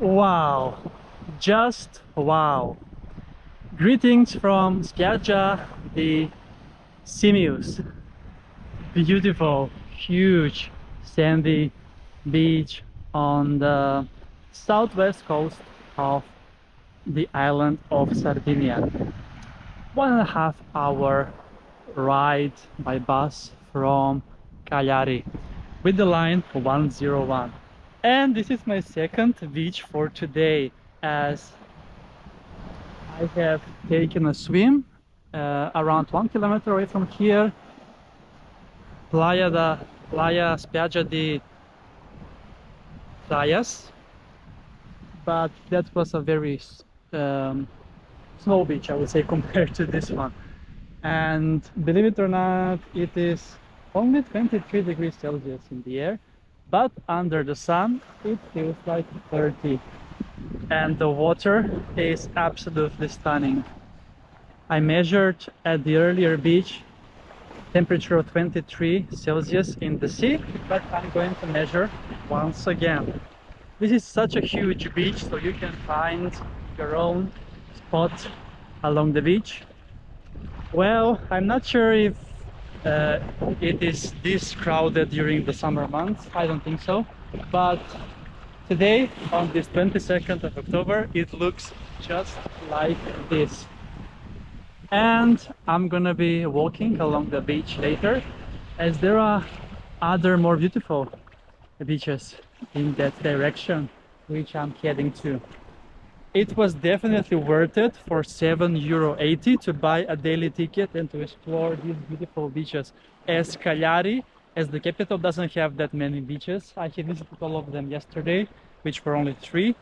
Wow, just wow. Greetings from Spiaggia Simius. Beautiful, huge, sandy beach on the southwest coast of the island of Sardinia. 1.5 hour ride by bus from Cagliari with the line 101. And this is my second beach for today, as I have taken a swim around 1 kilometer away from here, Playa Spiaggia di Playas, but that was a very small beach, I would say, compared to this one. And believe it or not, it is only 23 degrees Celsius in the air, but under the sun it feels like 30, and the water is absolutely stunning. I measured at the earlier beach temperature of 23 Celsius in the sea, but I'm going to measure once again. This is such a huge beach, so you can find your own spot along the beach. Well, I'm not sure if it is this crowded during the summer months. I don't think so. But today, on this 22nd of October, it looks just like this. And I'm gonna be walking along the beach later, as there are other more beautiful beaches in that direction, which I'm heading to. It was definitely worth it for €7.80 to buy a daily ticket and to explore these beautiful beaches, as Cagliari, as the capital, doesn't have that many beaches. I had visited all of them yesterday, which were only 3,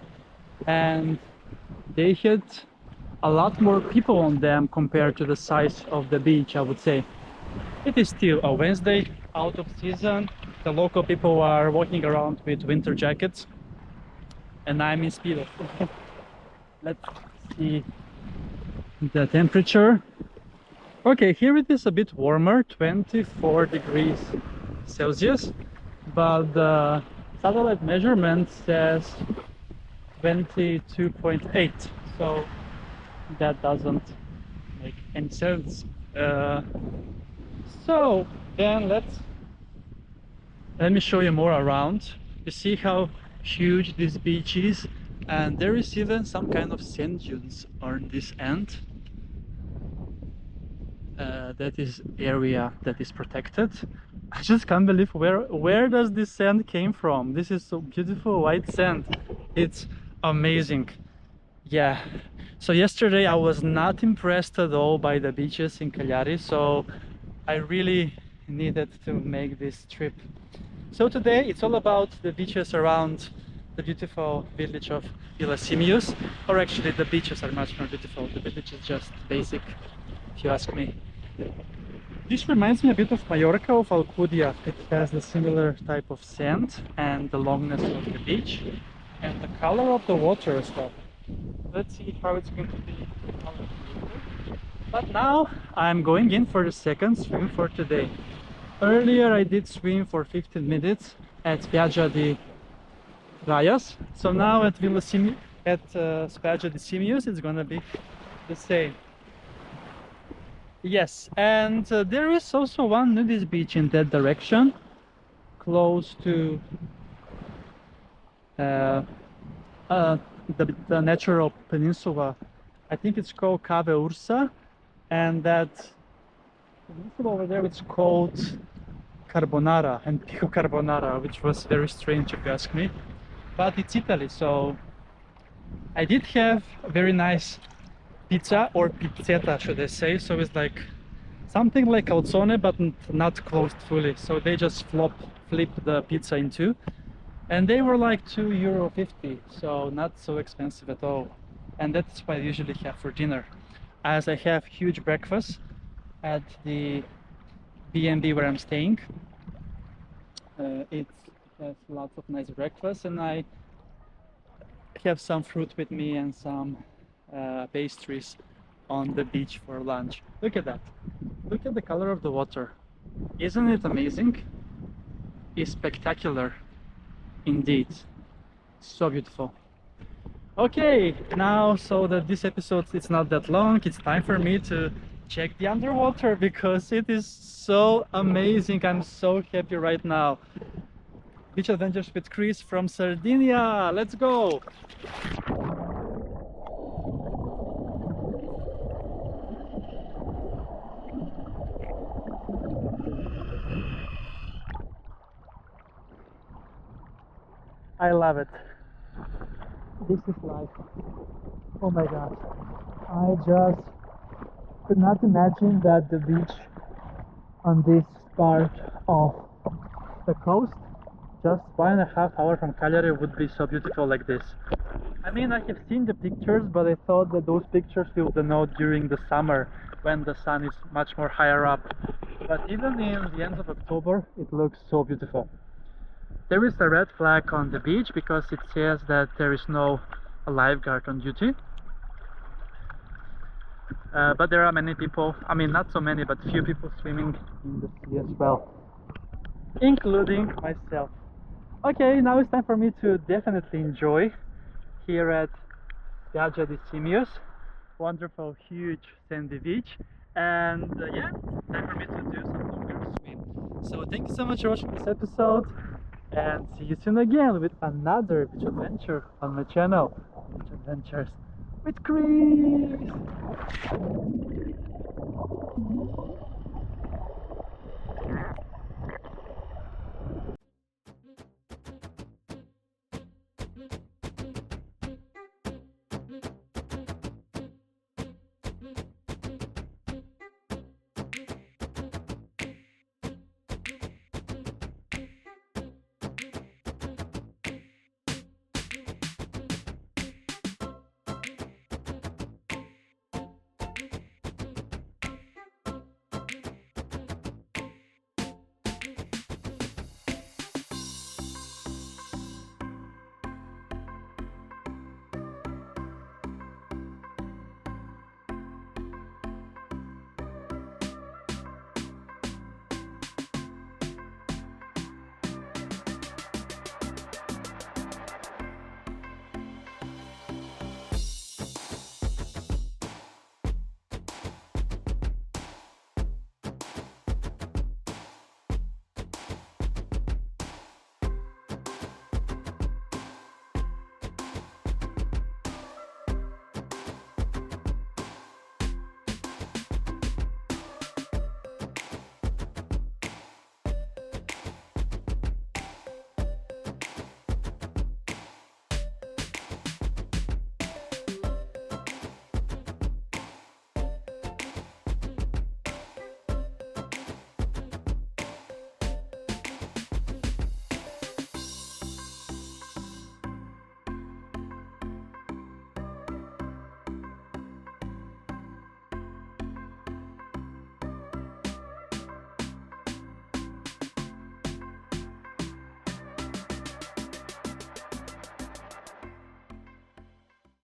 and they had a lot more people on them compared to the size of the beach, I would say. It is still a Wednesday, out of season. The local people are walking around with winter jackets, and I'm in Speedo. Let's see the temperature. Okay, here it is a bit warmer, 24 degrees Celsius, but the satellite measurement says 22.8, so that doesn't make any sense. So then let me show you more around. You see how huge this beach is, and there is even some kind of sand dunes on this end. That is area that is protected. I just can't believe where does this sand came from. This is so beautiful white sand. It's amazing. Yeah, so yesterday I was not impressed at all by the beaches in Cagliari, so I really needed to make this trip. So today it's all about the beaches around the beautiful village of Villasimius, or actually the beaches are much more beautiful. The village is just basic, if you ask me. This reminds me a bit of Mallorca, of Alcudia. It has the similar type of sand and the longness of the beach and the color of the water as well. Let's see how it's going to be the color. But now I'm going in for the second swim for today. Earlier I did swim for 15 minutes at Spiaggia di Playas, so now at Spiaggia di Simius it's gonna be the same. Yes, and there is also one nudist beach in that direction, close to the natural peninsula. I think it's called Cave Ursa, and that peninsula over there, it's called Carbonara, and Pico Carbonara, which was very strange if you ask me. But it's Italy, so I did have a very nice pizza, or pizzetta should I say. So it's like something like calzone, but not closed fully. So they just flip the pizza in two, and they were like €2.50, so not so expensive at all. And that's what I usually have for dinner, as I have huge breakfast at the B&B where I'm staying. It has lots of nice breakfast, and I have some fruit with me and some pastries on the beach for lunch. Look at that. Look at the color of the water. Isn't it amazing? It's spectacular indeed. So beautiful. Okay, now so that this episode it's not that long, it's time for me to check the underwater because it is so amazing. I'm so happy right now. Beach Adventures with Chris from Sardinia. Let's go! I love it. This is like, oh my god. I just could not imagine that the beach on this part of the coast, just 1.5 hours from Cagliari, would be so beautiful like this. I mean, I have seen the pictures, but I thought that those pictures will denote during the summer when the sun is much more higher up. But even in the end of October, it looks so beautiful. There is a red flag on the beach because it says that there is no lifeguard on duty. But there are many people, I mean not so many, but few people swimming in the sea as well, including myself. Okay, now it's time for me to definitely enjoy here at Spiaggia Simius. Wonderful, huge sandy beach. And yeah, time for me to do some longer swim. So thank you so much for watching this episode, and see you soon again with another beach adventure on my channel, Beach Adventures with Chris.